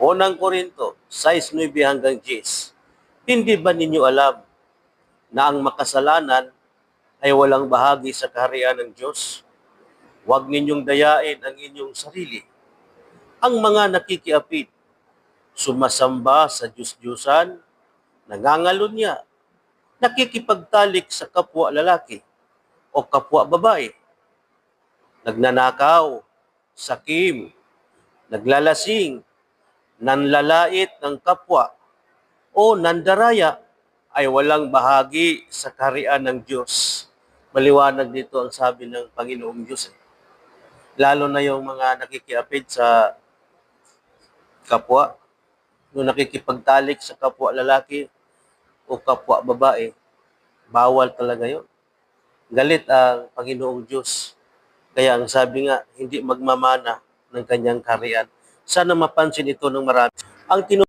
Unang Korinto 6:9 hanggang 10. Hindi ba ninyo alam na ang makasalanan ay walang bahagi sa kaharian ng Diyos? Huwag ninyong dayain ang inyong sarili. Ang mga nakikiapid, sumasamba sa Diyos-Diyusan, nangangalunya, nakikipagtalik sa kapwa lalaki o kapwa babae, nagnanakaw, sakim, naglalasing, nanlalait ng kapwa, o nandaraya ay walang bahagi sa kaharian ng Diyos. Maliwanag dito ang sabi ng Panginoong Diyos. Lalo na yung mga nakikiapid sa kapwa, yung nakikipagtalik sa kapwa lalaki o kapwa babae, bawal talaga yun. Galit ang Panginoong Diyos. Kaya ang sabi nga, hindi magmamana ng kanyang kaharian. Sana mapansin ito ng marami. Ang